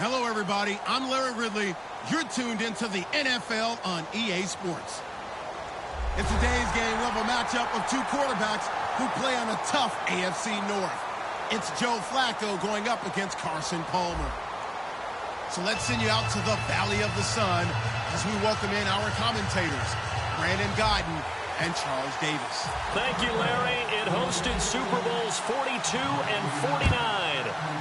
Hello, everybody. I'm Larry Ridley. You're tuned into the NFL on EA Sports. In today's game, we'll have a matchup of two quarterbacks who play on a tough AFC North. It's Joe Flacco going up against Carson Palmer. So let's send you out to the Valley of the Sun as we welcome in our commentators, Brandon Godden and Charles Davis. Thank you, Larry. It hosted Super Bowls 42 and 49.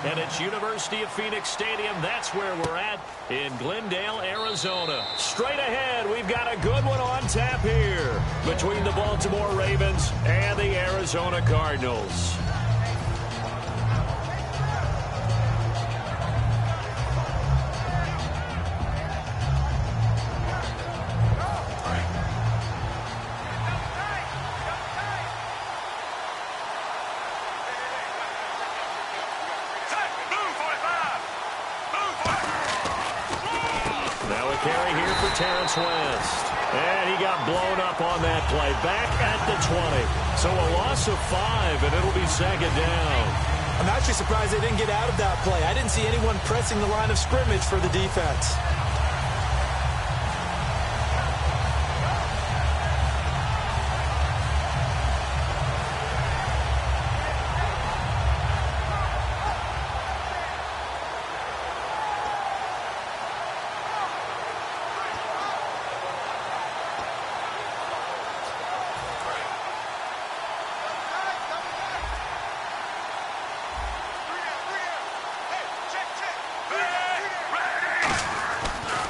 And it's University of Phoenix Stadium. That's where we're at in Glendale, Arizona. Straight ahead, we've got a good one on tap here between the Baltimore Ravens and the Arizona Cardinals. Terrence West. And he got blown up on that play. Back at the 20. So a loss of 5, and it'll be second down. I'm actually surprised they didn't get out of that play. I didn't see anyone pressing the line of scrimmage for the defense.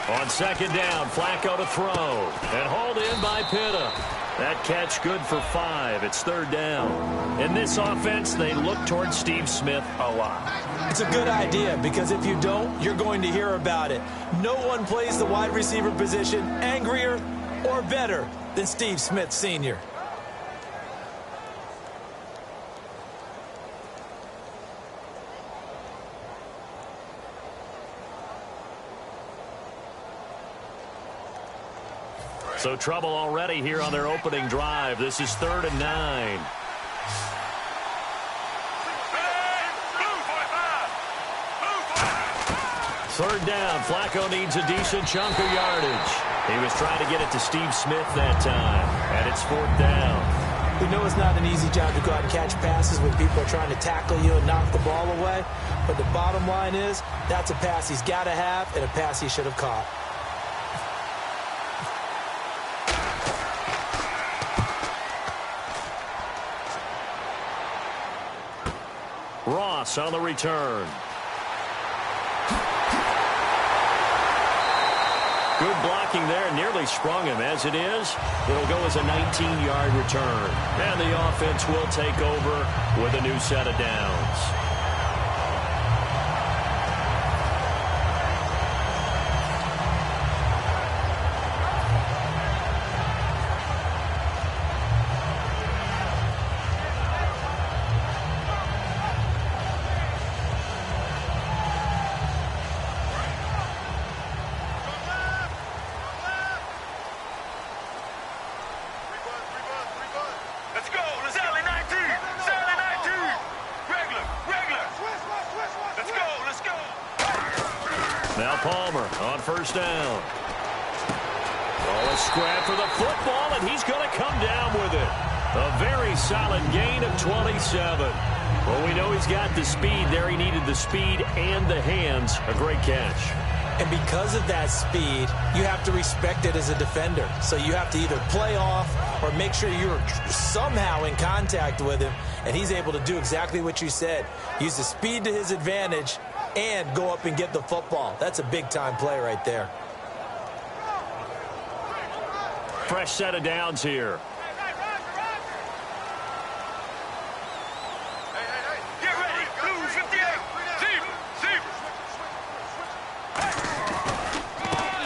On second down, Flacco to throw. And hauled in by Pitta. That catch good for 5. It's third down. In this offense, they look towards Steve Smith a lot. It's a good idea because if you don't, you're going to hear about it. No one plays the wide receiver position angrier or better than Steve Smith Sr. So trouble already here on their opening drive. This is 3rd and 9. Third down. Flacco needs a decent chunk of yardage. He was trying to get it to Steve Smith that time. And it's 4th down. We know it's not an easy job to go out and catch passes when people are trying to tackle you and knock the ball away. But the bottom line is, that's a pass he's got to have and a pass he should have caught. Ross on the return. Good blocking there. Nearly sprung him. As it is, it'll go as a 19-yard return. And the offense will take over with a new set of downs. Now Palmer on first down. Oh, a scrap for the football, and he's going to come down with it. A very solid gain of 27. Well, we know he's got the speed there. He needed the speed and the hands. A great catch. And because of that speed, you have to respect it as a defender. So you have to either play off or make sure you're somehow in contact with him. And he's able to do exactly what you said. Use the speed to his advantage and go up and get the football. That's a big-time play right there. Fresh set of downs here.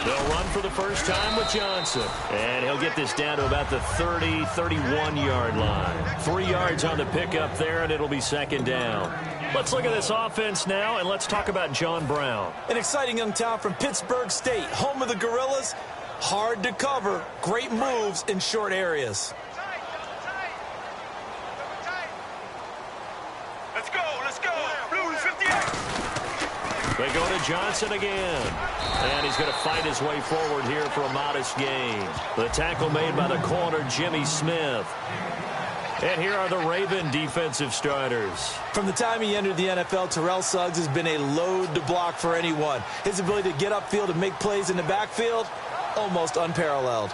They'll run for the first time with Johnson. And he'll get this down to about the 30, 31-yard line. 3 yards on the pickup there, and it'll be second down. Let's look at this offense now, and let's talk about John Brown. An exciting young talent from Pittsburgh State, home of the Gorillas. Hard to cover, great moves in short areas. Let's go, let's go. Blues 58. They go to Johnson again. And he's going to fight his way forward here for a modest gain. The tackle made by the corner, Jimmy Smith. And here are the Raven defensive starters. From the time he entered the NFL, Terrell Suggs has been a load to block for anyone. His ability to get upfield and make plays in the backfield, almost unparalleled.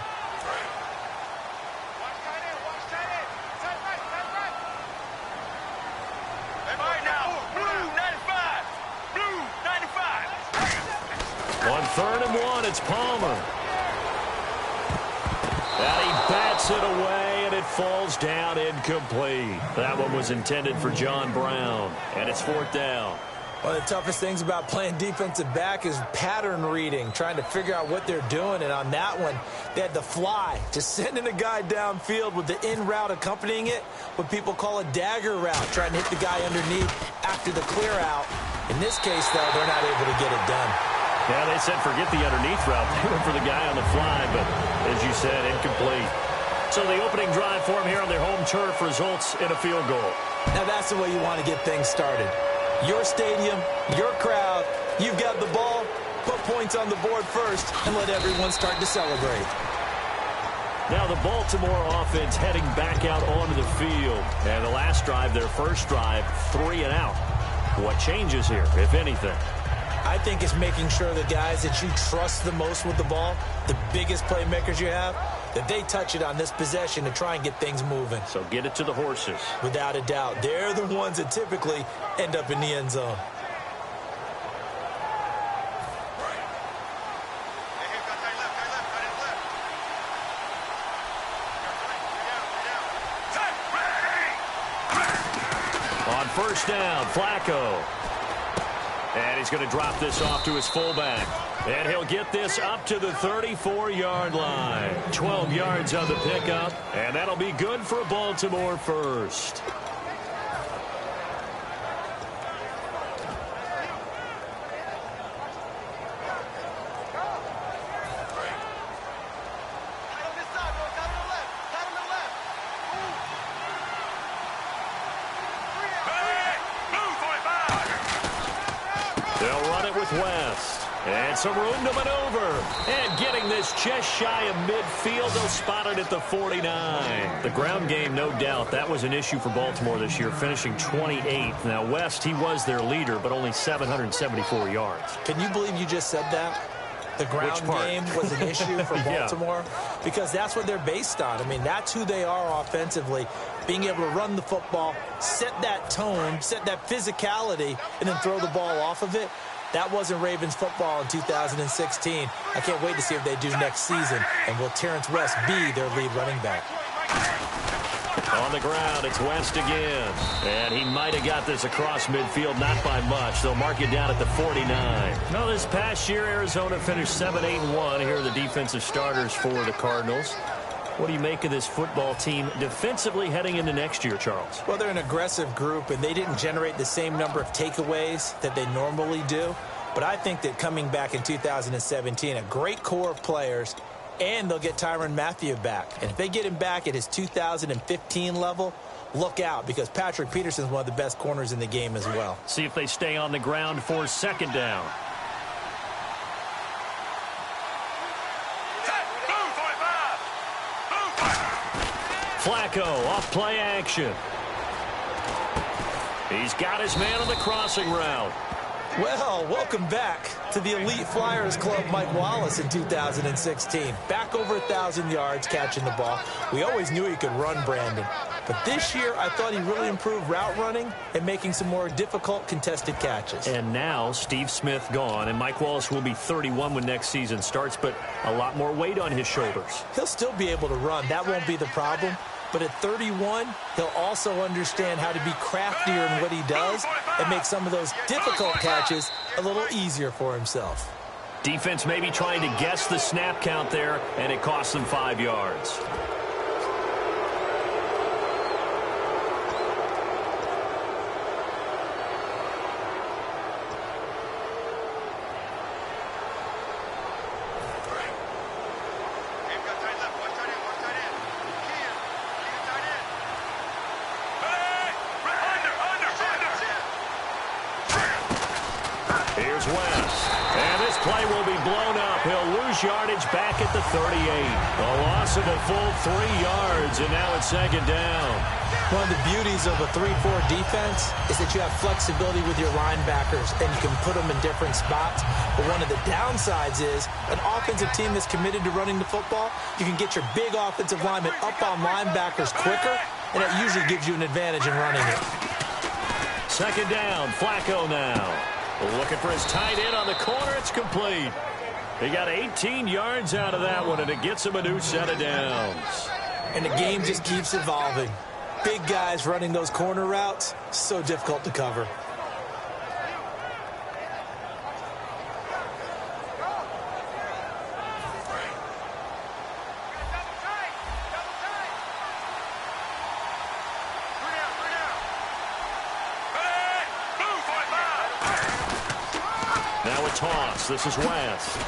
On 3rd and 1, it's Palmer. And he bats it away, and it falls down incomplete. That one was intended for John Brown, and it's 4th down. One of the toughest things about playing defensive back is pattern reading, trying to figure out what they're doing. And on that one, they had to fly, just sending a guy downfield with the in route accompanying it, what people call a dagger route, trying to hit the guy underneath after the clear out. In this case, though, they're not able to get it done. Yeah, they said forget the underneath route. They went for the guy on the fly, but as you said, incomplete. So the opening drive for him here on their home turf results in a field goal. Now that's the way you want to get things started. Your stadium, your crowd, you've got the ball, put points on the board first, and let everyone start to celebrate. Now the Baltimore offense heading back out onto the field. And the last drive, their first drive, 3 and out. What changes here, if anything? I think it's making sure the guys that you trust the most with the ball, the biggest playmakers you have, that they touch it on this possession to try and get things moving. So get it to the horses. Without a doubt. They're the ones that typically end up in the end zone. On 1st down, Flacco. And he's going to drop this off to his fullback. And he'll get this up to the 34-yard line. 12 yards on the pickup. And that'll be good for Baltimore first. They'll run it with West. And some room to maneuver. And getting this just shy of midfield. They'll spot it at the 49. The ground game, no doubt, that was an issue for Baltimore this year, finishing 28th. Now, West, he was their leader, but only 774 yards. Can you believe you just said that? The ground game was an issue for Baltimore? Yeah. Because that's what they're based on. I mean, that's who they are offensively. Being able to run the football, set that tone, set that physicality, and then throw the ball off of it. That wasn't Ravens football in 2016. I can't wait to see what they do next season. And will Terrence West be their lead running back? On the ground, it's West again. And he might have got this across midfield, not by much. They'll mark it down at the 49. Now, this past year, Arizona finished 7-8-1. Here are the defensive starters for the Cardinals. What do you make of this football team defensively heading into next year, Charles? Well, they're an aggressive group, and they didn't generate the same number of takeaways that they normally do. But I think that coming back in 2017, a great core of players, and they'll get Tyrann Mathieu back. And if they get him back at his 2015 level, look out, because Patrick Peterson's one of the best corners in the game as well. See if they stay on the ground for 2nd down. Flacco off play action. He's got his man on the crossing route. Well, welcome back to the Elite Flyers Club, Mike Wallace in 2016. Back over 1,000 yards catching the ball. We always knew he could run, Brandon. But this year, I thought he really improved route running and making some more difficult contested catches. And now, Steve Smith gone, and Mike Wallace will be 31 when next season starts, but a lot more weight on his shoulders. He'll still be able to run. That won't be the problem. But at 31, he'll also understand how to be craftier in what he does and make some of those difficult catches a little easier for himself. Defense maybe trying to guess the snap count there, and it costs them 5 yards. Here's West. And this play will be blown up. He'll lose yardage back at the 38. A loss of a full 3 yards, and now it's second down. One of the beauties of a 3-4 defense is that you have flexibility with your linebackers, and you can put them in different spots. But one of the downsides is an offensive team that's committed to running the football, you can get your big offensive linemen up on linebackers quicker, and it usually gives you an advantage in running it. Second down, Flacco now. Looking for his tight end on the corner. It's complete. He got 18 yards out of that one, and it gets him a new set of downs. And the game just keeps evolving. Big guys running those corner routes, so difficult to cover. Now a toss. This is West.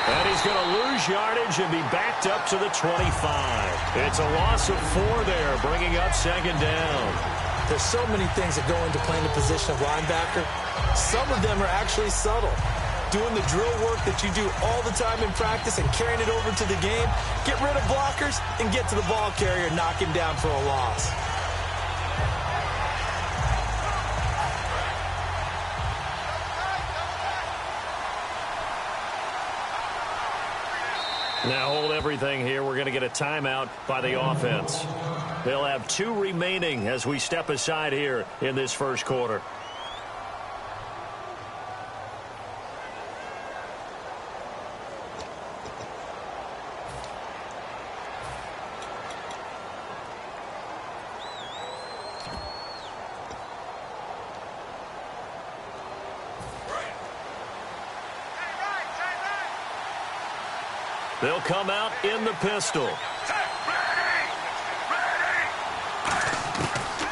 And he's going to lose yardage and be backed up to the 25. It's a loss of 4 there, bringing up second down. There's so many things that go into playing the position of linebacker. Some of them are actually subtle. Doing the drill work that you do all the time in practice and carrying it over to the game. Get rid of blockers and get to the ball carrier, knock him down for a loss. Now hold everything here. We're going to get a timeout by the offense. They'll have 2 remaining as we step aside here in this first quarter. They'll come out in the pistol.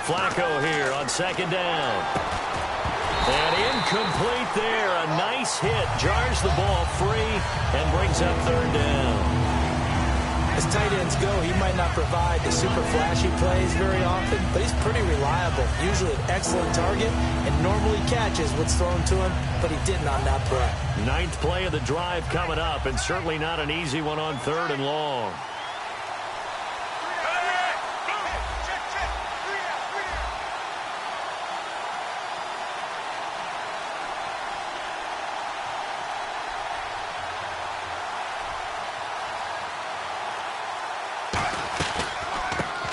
Flacco here on second down. And incomplete there. A nice hit. Jars the ball free and brings up third down. As tight ends go, he might not provide the super flashy plays very often, but he's pretty reliable. Usually an excellent target and normally catches what's thrown to him, but he didn't on that play. 9th play of the drive coming up, and certainly not an easy one on 3rd and long.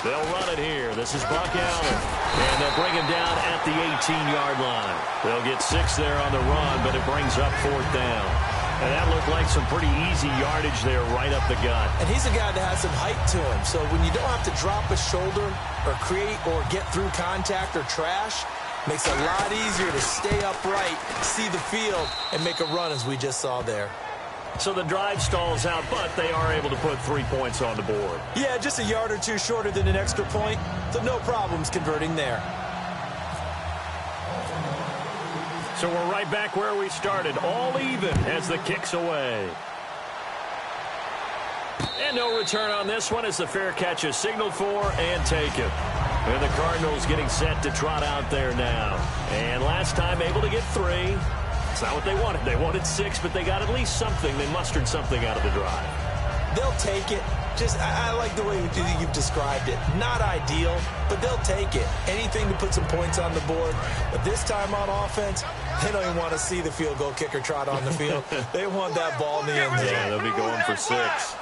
They'll run it here. This is Buck Allen. And they'll bring him down at the 18-yard line. They'll get 6 there on the run, but it brings up 4th down. And that looked like some pretty easy yardage there right up the gut. And he's a guy that has some height to him. So when you don't have to drop a shoulder or create or get through contact or trash, makes it a lot easier to stay upright, see the field, and make a run as we just saw there. So the drive stalls out, but they are able to put 3 points on the board. Yeah, just a yard or 2 shorter than an extra point, so no problems converting there. So we're right back where we started, all even as the kick's away. And no return on this one as the fair catch is signaled for and taken. And the Cardinals getting set to trot out there now. And last time able to get 3. It's not what they wanted. They wanted 6, but they got at least something. They mustered something out of the drive. They'll take it. Just, I like the way you've described it. Not ideal, but they'll take it. Anything to put some points on the board. But this time on offense, they don't even want to see the field goal kicker trot on the field. They want that ball in the end zone. Yeah, they'll be going for 6.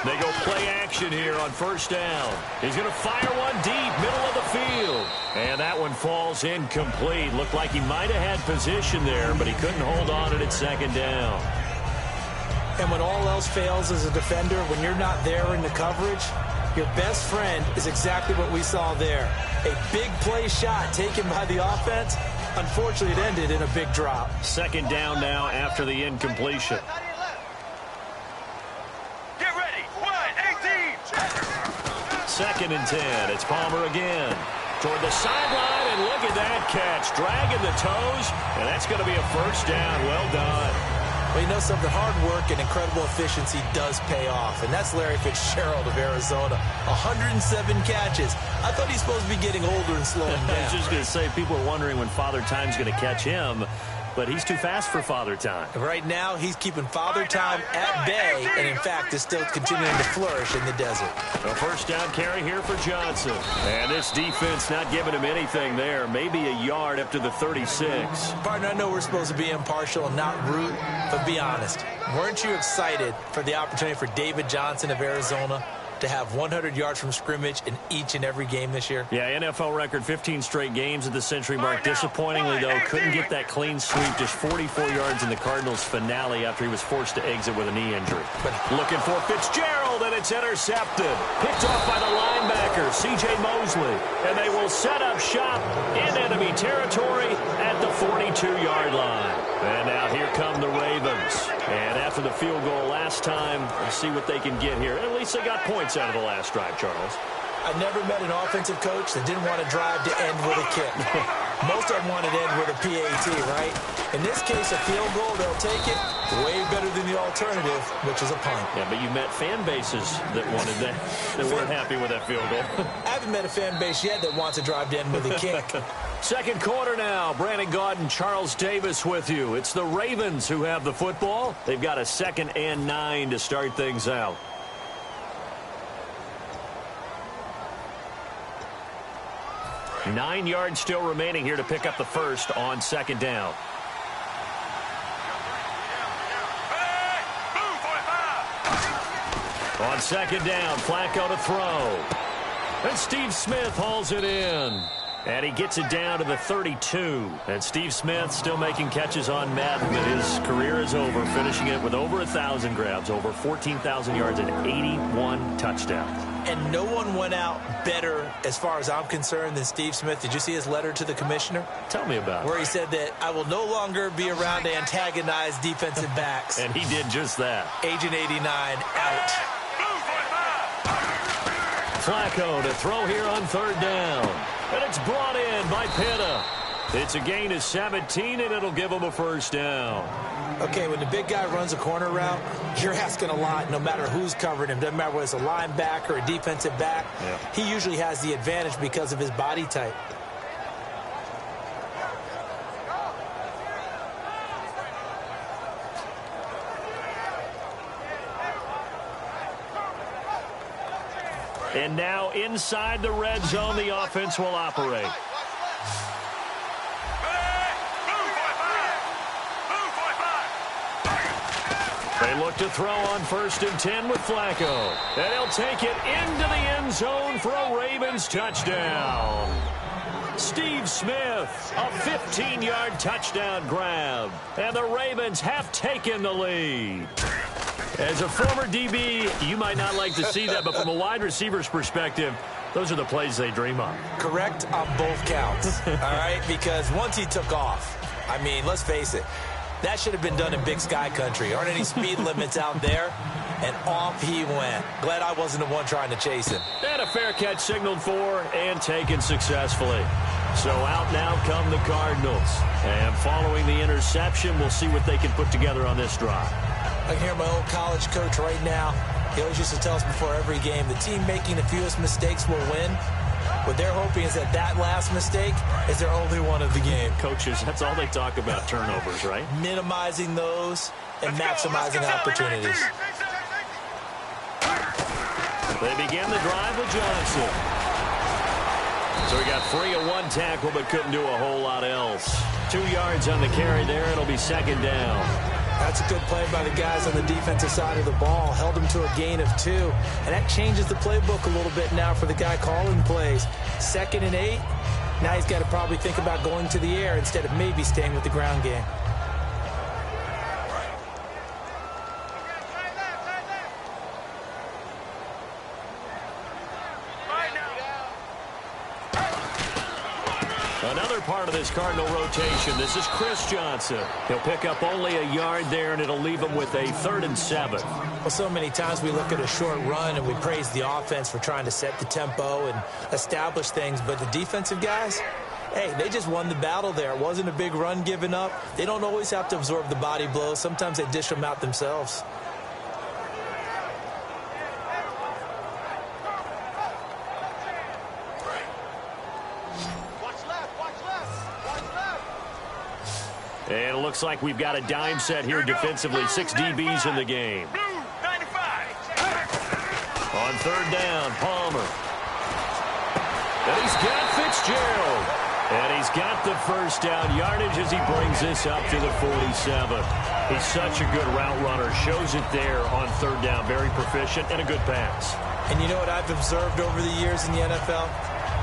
They go play action here on first down. He's going to fire one deep, middle of the field. And that one falls incomplete. Looked like he might have had position there, but he couldn't hold on at second down. And when all else fails as a defender, when you're not there in the coverage, your best friend is exactly what we saw there. A big play shot taken by the offense. Unfortunately, it ended in a big drop. Second down now after the incompletion. Get ready. 1-18. Second and 10. It's Palmer again. Toward the sideline, and look at that catch. Dragging the toes, and that's going to be a first down. Well done. Well, you know something, hard work and incredible efficiency does pay off, and that's Larry Fitzgerald of Arizona. 107 catches. I thought he's supposed to be getting older and slowing down. I was just going to say, people are wondering when Father Time's going to catch him. but he's too fast for Father Time. Right now, he's keeping Father Time at bay, and in fact, is still continuing to flourish in the desert. A first down carry here for Johnson. And this defense not giving him anything there. Maybe a yard up to the 36. Partner, I know we're supposed to be impartial and not root, but be honest. Weren't you excited for the opportunity for David Johnson of Arizona to have 100 yards from scrimmage in each and every game this year? Yeah, NFL record 15 straight games at the century mark. Disappointingly, though, couldn't get that clean sweep. Just 44 yards in the Cardinals' finale after he was forced to exit with a knee injury. But looking for Fitzgerald, and it's intercepted. Picked off by the linebacker, C.J. Mosley. And they will set up shop in enemy territory at the 42-yard line. And now here come the Ravens. And after the field goal last time, let's see what they can get here. At least they got points out of the last drive, Charles. I never met an offensive coach that didn't want to drive to end with a kick. Most of them wanted to end with a PAT, right? In this case, a field goal, they'll take it. Way better than the alternative, which is a punt. Yeah, but you met fan bases that wanted that, that weren't happy with that field goal. I haven't met a fan base yet that wants to drive to end with a kick. Second quarter now. Brandon Gaudin, Charles Davis with you. It's the Ravens who have the football. They've got a 2nd and 9 to start things out. Nine yards still remaining here to pick up the first on 2nd down. On 2nd down, Flacco to throw. And Steve Smith hauls it in. And he gets it down to the 32. And Steve Smith still making catches on Madden, but his career is over, finishing it with over 1,000 grabs, over 14,000 yards, and 81 touchdowns. And no one went out better, as far as I'm concerned, than Steve Smith. Did you see his letter to the commissioner? Tell me about it. Where he said that I will no longer be around to antagonize defensive backs. And he did just that. Agent 89 out. Flacco to throw here on 3rd down. And it's brought in by Pitta. It's a gain of 17, and it'll give him a first down. Okay, when the big guy runs a corner route, you're asking a lot no matter who's covering him. Doesn't matter whether it's a linebacker or a defensive back. Yeah. He usually has the advantage because of his body type. And now inside the red zone, the offense will operate. They look to throw on 1st and 10 with Flacco. And he'll take it into the end zone for a Ravens touchdown. Steve Smith, a 15-yard touchdown grab. And the Ravens have taken the lead. As a former DB, you might not like to see that, but from a wide receiver's perspective, those are the plays they dream of. Correct on both counts, all right? Because once he took off, I mean, let's face it, that should have been done in Big Sky Country. Aren't any speed limits out there? And off he went. Glad I wasn't the one trying to chase him. And a fair catch signaled for and taken successfully. So out now come the Cardinals. And following the interception, we'll see what they can put together on this drive. I can hear my old college coach right now. He always used to tell us before every game, the team making the fewest mistakes will win. What they're hoping is that last mistake is their only one of the game. Coaches, that's all they talk about, turnovers, right? Minimizing those and maximizing opportunities. They begin the drive with Johnson. So he got free of one tackle but couldn't do a whole lot else. 2 yards on the carry there. It'll be 2nd down. That's a good play by the guys on the defensive side of the ball. Held him to a gain of 2. And that changes the playbook a little bit now for the guy calling plays. 2nd and 8. Now he's got to probably think about going to the air instead of maybe staying with the ground game. Another part of this Cardinal rotation, this is Chris Johnson. He'll pick up only a yard there, and it'll leave him with a 3rd and 7. Well, so many times we look at a short run and we praise the offense for trying to set the tempo and establish things, but the defensive guys, hey, they just won the battle there. It wasn't a big run given up. They don't always have to absorb the body blows. Sometimes they dish them out themselves. And it looks like we've got a dime set here defensively. 6 DBs in the game. On third down, Palmer. And he's got Fitzgerald. And he's got the first down yardage as he brings this up to the 47. He's such a good route runner. Shows it there on third down. Very proficient and a good pass. And you know what I've observed over the years in the NFL?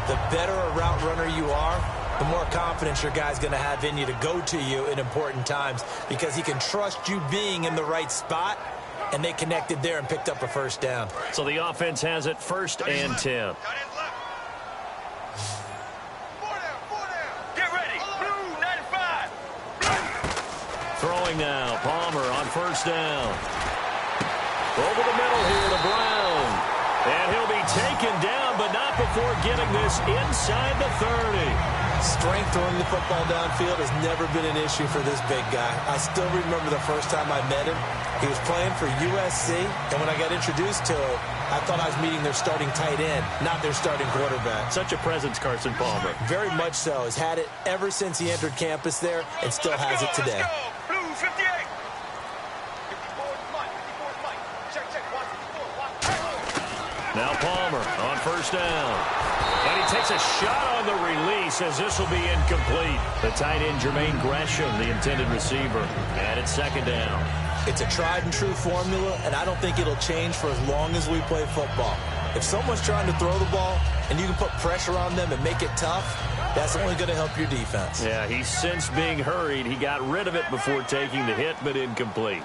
The better a route runner you are, the more confidence your guy's going to have in you to go to you in important times because he can trust you being in the right spot, and they connected there and picked up a first down. So the offense has it 1st and 10. Get ready. Blue 95. Throwing now. Palmer on first down. Over the middle here to Brown. And he'll be taken down, but not before getting this inside the 30. Strength throwing the football downfield has never been an issue for this big guy. I still remember the first time I met him. He was playing for USC, and when I got introduced to him, I thought I was meeting their starting tight end, not their starting quarterback. Such a presence, Carson Palmer. Very much so. He's had it ever since he entered campus there and still has it today. Blue 58. Now Palmer on first down. And he takes a shot on the release as this will be incomplete. The tight end, Jermaine Gresham, the intended receiver. And it's second down. It's a tried-and-true formula, and I don't think it'll change for as long as we play football. If someone's trying to throw the ball and you can put pressure on them and make it tough, that's only going to help your defense. Yeah, he's since being hurried. He got rid of it before taking the hit, but incomplete.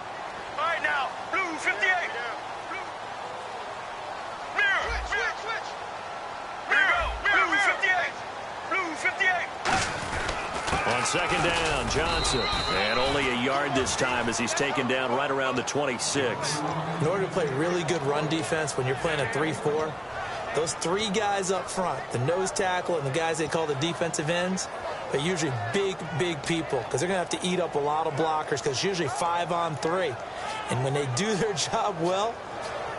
All right, now, blue 58. Blue 58. Blue 58. On second down, Johnson. And only a yard this time as he's taken down right around the 26. In order to play really good run defense when you're playing a 3-4, those 3 guys up front, the nose tackle and the guys they call the defensive ends, they're usually big, big people because they're going to have to eat up a lot of blockers because it's usually 5 on 3. And when they do their job well,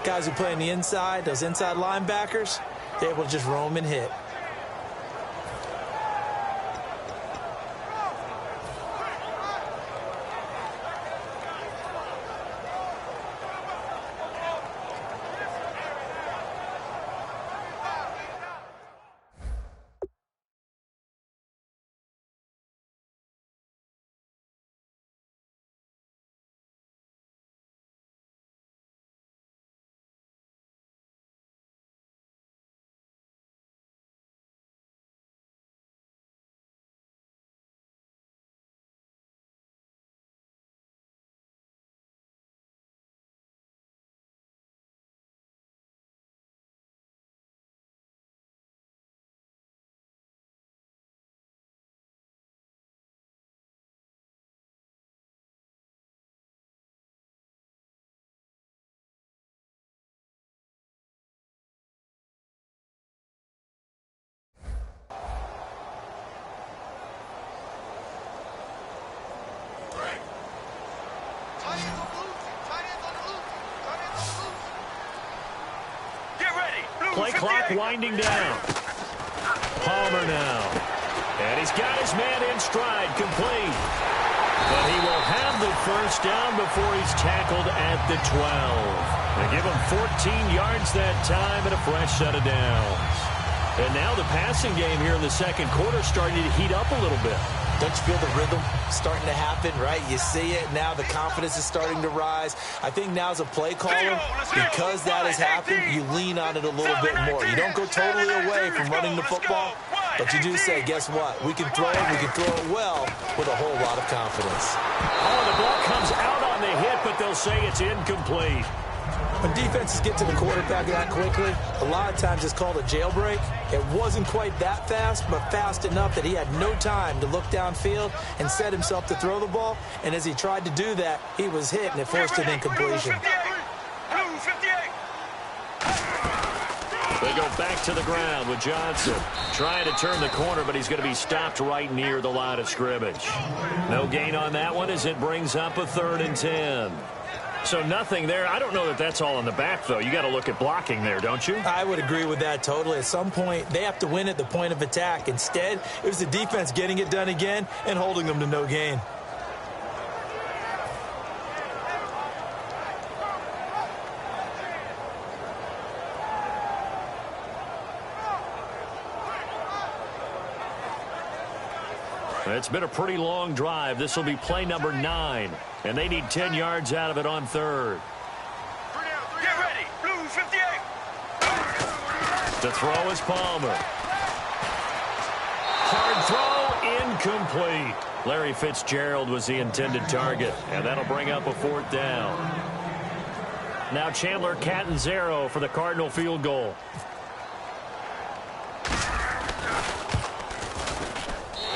guys who play on the inside, those inside linebackers, they're able to just roam and hit. Play clock winding down. Palmer now. And he's got his man in stride, complete. But he will have the first down before he's tackled at the 12. They give him 14 yards that time and a fresh set of downs. And now the passing game here in the second quarter starting to heat up a little bit. Don't you feel the rhythm starting to happen, right? You see it. Now the confidence is starting to rise. I think now as a play caller, because that has happened, you lean on it a little bit more. You don't go totally away from running the football, but you do say, guess what? We can throw it. We can throw it well with a whole lot of confidence. Oh, the ball comes out on the hit, but they'll say it's incomplete. When defenses get to the quarterback that quickly, a lot of times it's called a jailbreak. It wasn't quite that fast, but fast enough that he had no time to look downfield and set himself to throw the ball. And as he tried to do that, he was hit, and it forced an incompletion. They go back to the ground with Johnson trying to turn the corner, but he's going to be stopped right near the line of scrimmage. No gain on that one as it brings up a 3rd and 10. So nothing there. I don't know that that's all in the back, though. You got to look at blocking there, don't you? I would agree with that totally. At some point, they have to win at the point of attack. Instead, it was the defense getting it done again and holding them to no gain. It's been a pretty long drive. This will be play number 9, and they need 10 yards out of it on third. Get ready, Blue 58. To throw is Palmer. Hard throw, incomplete. Larry Fitzgerald was the intended target, and that'll bring up a 4th down. Now Chandler Catanzaro for the Cardinal field goal.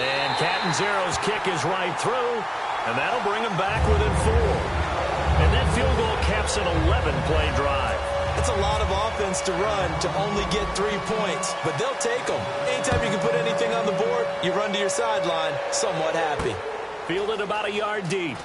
And Catanzaro's kick is right through, and that'll bring him back within 4. And that field goal caps an 11-play drive. It's a lot of offense to run to only get 3 points, but they'll take them. Anytime you can put anything on the board, you run to your sideline somewhat happy. Fielded about a yard deep.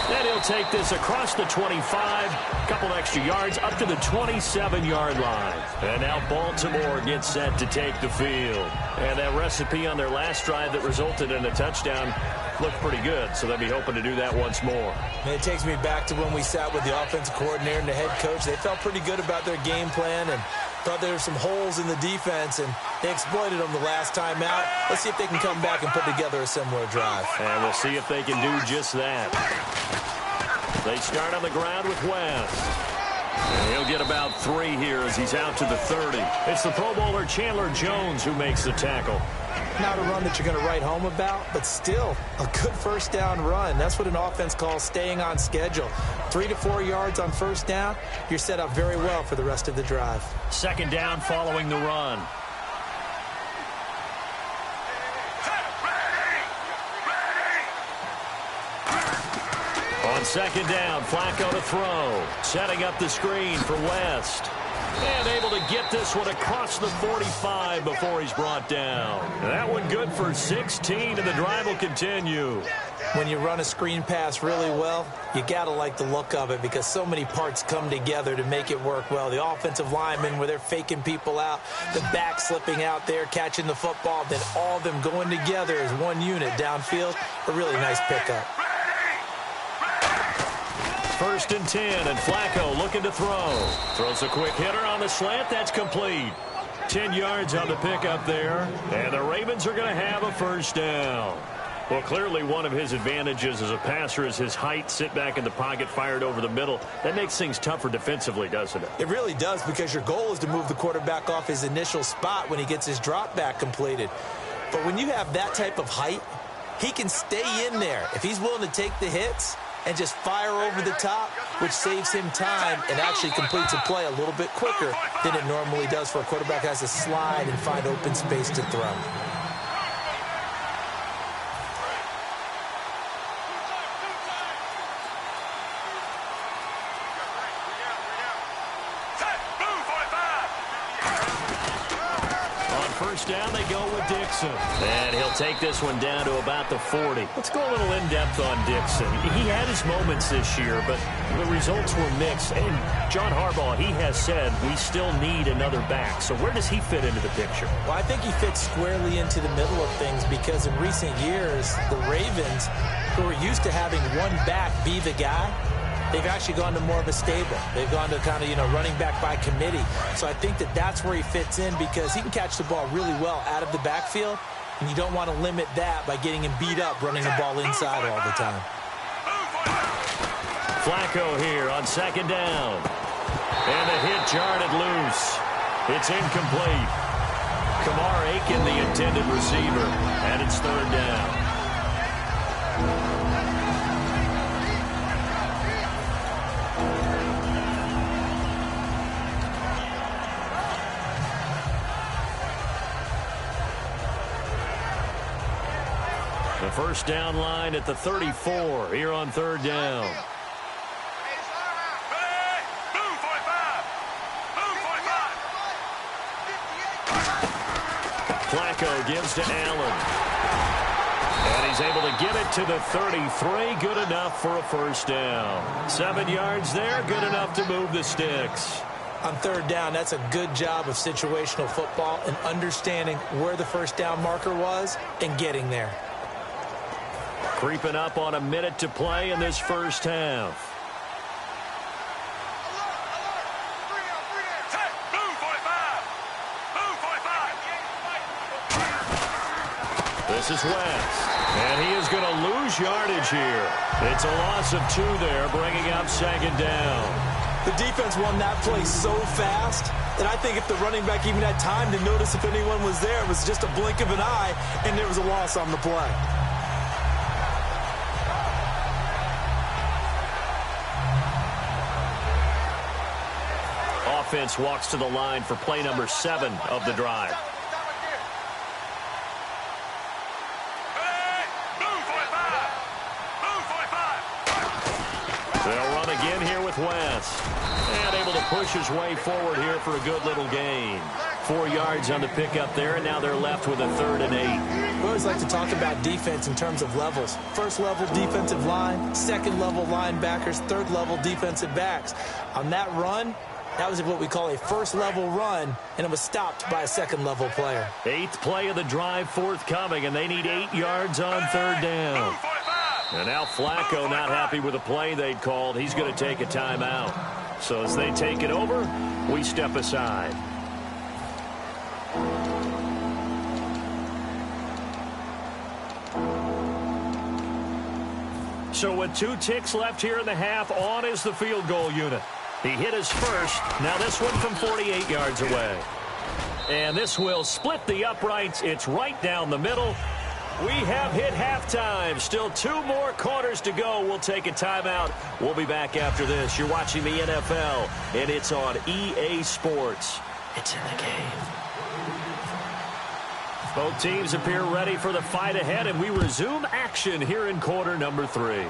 And he'll take this across the 25, a couple extra yards up to the 27-yard line. And now Baltimore gets set to take the field. And that recipe on their last drive that resulted in a touchdown looked pretty good, so they'll be hoping to do that once more. And it takes me back to when we sat with the offensive coordinator and the head coach. They felt pretty good about their game plan and thought there were some holes in the defense, and they exploited them the last time out. Let's see if they can come back and put together a similar drive. And we'll see if they can do just that. They start on the ground with West. And he'll get about 3 here as he's out to the 30. It's the Pro Bowler Chandler Jones who makes the tackle. Not a run that you're going to write home about, but still a good first down run. That's what an offense calls staying on schedule. 3 to 4 yards on first down, you're set up very well for the rest of the drive. 2nd down following the run. On 2nd down, Flacco to throw. Setting up the screen for West. And able to get this one across the 45 before he's brought down. That one good for 16, and the drive will continue. When you run a screen pass really well, you got to like the look of it because so many parts come together to make it work well. The offensive linemen, where they're faking people out, the back slipping out there, catching the football, then all of them going together as one unit downfield. A really nice pickup. 1st and 10, and Flacco looking to throw. Throws a quick hitter on the slant. That's complete. 10 yards on the pickup there, and the Ravens are going to have a 1st down. Well, clearly one of his advantages as a passer is his height. Sit back in the pocket, fired over the middle. That makes things tougher defensively, doesn't it? It really does, because your goal is to move the quarterback off his initial spot when he gets his drop back completed. But when you have that type of height, he can stay in there. If he's willing to take the hits and just fire over the top, which saves him time and actually completes a play a little bit quicker than it normally does for a quarterback who has to slide and find open space to throw. Down they go with Dixon. And he'll take this one down to about the 40. Let's go a little in-depth on Dixon. He had his moments this year, but the results were mixed. And John Harbaugh, he has said we still need another back. So where does he fit into the picture? Well, I think he fits squarely into the middle of things because in recent years, the Ravens, who are used to having one back be the guy, they've actually gone to more of a stable. They've gone to kind of, running back by committee. So I think that that's where he fits in because he can catch the ball really well out of the backfield, and you don't want to limit that by getting him beat up running the ball inside all the time. Flacco here on 2nd down. And the hit jarred it loose. It's incomplete. Kamar Aiken, the intended receiver, and it's 3rd down. The 1st down line at the 34 here on 3rd down. Flacco gives to Allen. And he's able to get it to the 33. Good enough for a 1st down. 7 yards there. Good enough to move the sticks. On 3rd down, that's a good job of situational football and understanding where the 1st down marker was and getting there. Creeping up on a minute to play in this 1st half. This is West. And he is going to lose yardage here. It's a loss of 2 there, bringing up second down. The defense won that play so fast that I think if the running back even had time to notice if anyone was there, it was just a blink of an eye, and there was a loss on the play. Offense walks to the line for play number 7 of the drive. They'll run again here with West. And able to push his way forward here for a good little gain. 4 yards on the pickup there, and now they're left with a 3rd and 8. We always like to talk about defense in terms of levels. First level defensive line, second level linebackers, third level defensive backs. On that run, that was what we call a first level run, and it was stopped by a second level player. 8th play of the drive forthcoming, and they need 8 yards on 3rd down. And now Flacco not happy with the play they'd called. He's going to take a timeout. So as they take it over, we step aside. So with 2 ticks left here in the half, on is the field goal unit. He hit his first. Now this one from 48 yards away. And this will split the uprights. It's right down the middle. We have hit halftime. Still 2 more quarters to go. We'll take a timeout. We'll be back after this. You're watching the NFL, and it's on EA Sports. It's in the game. Both teams appear ready for the fight ahead, and we resume action here in quarter number 3.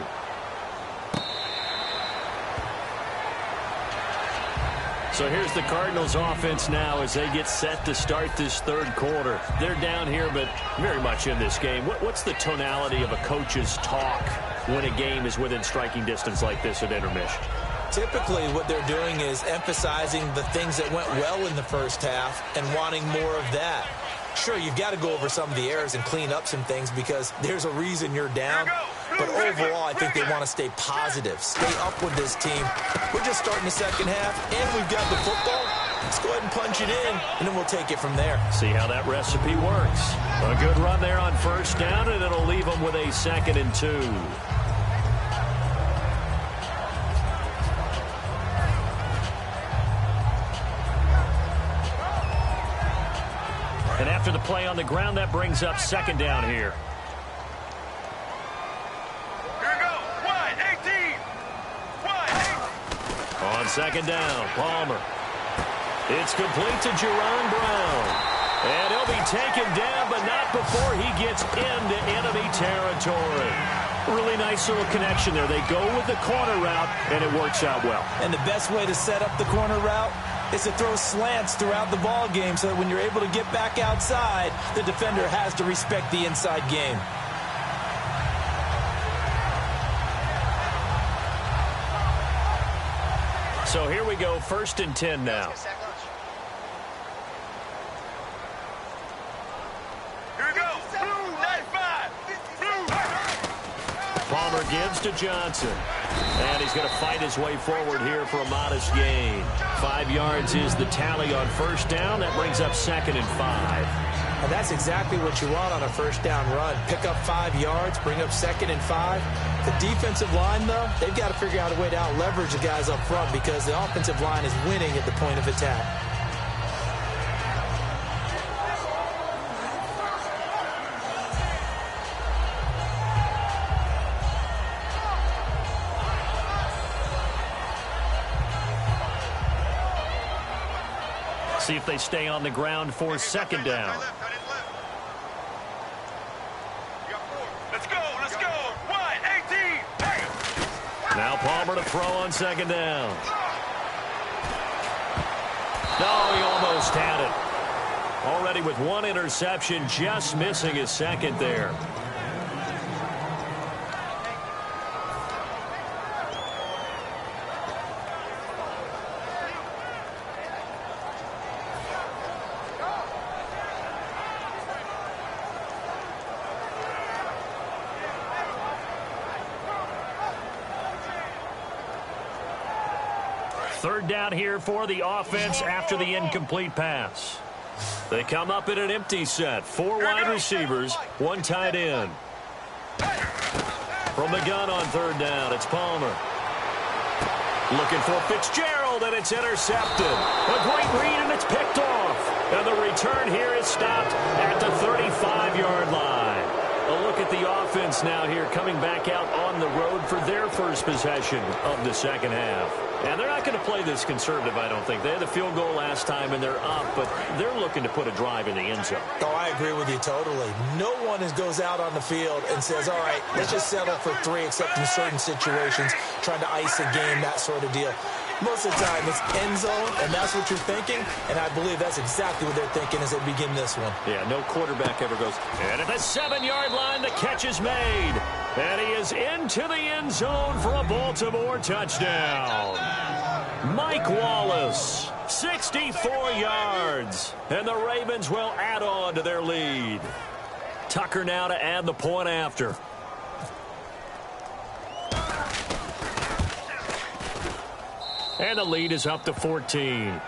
So here's the Cardinals offense now as they get set to start this 3rd quarter. They're down here, but very much in this game. What's the tonality of a coach's talk when a game is within striking distance like this at intermission? Typically what they're doing is emphasizing the things that went well in the first half and wanting more of that. Sure, you've got to go over some of the errors and clean up some things because there's a reason you're down. But overall, I think they want to stay positive, stay up with this team. We're just starting the second half, and we've got the football. Let's go ahead and punch it in, and then we'll take it from there. See how that recipe works. A good run there on 1st down, and it'll leave them with a 2nd and 2. And after the play on the ground, that brings up 2nd down here. On 2nd down, Palmer. It's complete to Jerron Brown. And he'll be taken down, but not before he gets into enemy territory. Really nice little connection there. They go with the corner route, and it works out well. And the best way to set up the corner route is to throw slants throughout the ball game so that when you're able to get back outside, the defender has to respect the inside game. So here we go, 1st and 10 now. Here we go. Blue 95. Palmer gives to Johnson. And he's going to fight his way forward here for a modest gain. 5 yards is the tally on 1st down. That brings up 2nd and 5. And that's exactly what you want on a 1st down run. Pick up 5 yards, bring up 2nd and 5. The defensive line, though, they've got to figure out a way to out-leverage the guys up front because the offensive line is winning at the point of attack. See if they stay on the ground for 2nd down. Let's go. Wide, 18. Now Palmer to throw on 2nd down. No, he almost had it. Already with 1 interception, just missing his 2nd there. Third down here for the offense after the incomplete pass. They come up in an empty set. 4 wide receivers, 1 tight end. From the gun on 3rd down, it's Palmer. Looking for Fitzgerald, and it's intercepted. A great read, and it's picked off. And the return here is stopped at the 35-yard line. A look at the offense now here, coming back out on the road for their first possession of the second half. And they're not going to play this conservative, I don't think. They had the field goal last time, and they're up, but they're looking to put a drive in the end zone. Oh, I agree with you totally. No one goes out on the field and says, all right, let's just settle for 3, except in certain situations, trying to ice a game, that sort of deal. Most of the time, it's end zone, and that's what you're thinking, and I believe that's exactly what they're thinking as they begin this one. Yeah, no quarterback ever goes. And at the 7-yard line, the catch is made. And he is into the end zone for a Baltimore touchdown. Mike Wallace, 64 yards. And the Ravens will add on to their lead. Tucker now to add the point after. And the lead is up to 14.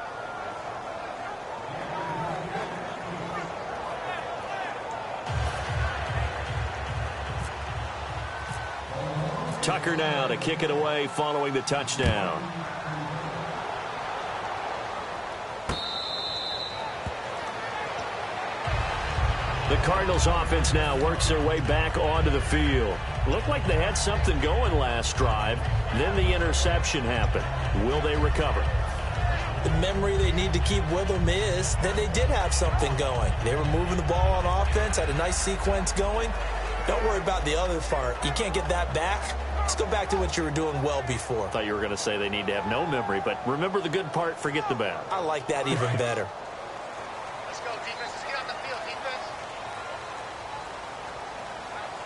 Tucker now to kick it away following the touchdown. The Cardinals offense now works their way back onto the field. Looked like they had something going last drive. Then the interception happened. Will they recover? The memory they need to keep with them is that they did have something going. They were moving the ball on offense, had a nice sequence going. Don't worry about the other part. You can't get that back. Let's go back to what you were doing well before. I thought you were going to say they need to have no memory, but remember the good part, forget the bad. I like that even better. Let's go, defense. Let's get on the field, defense.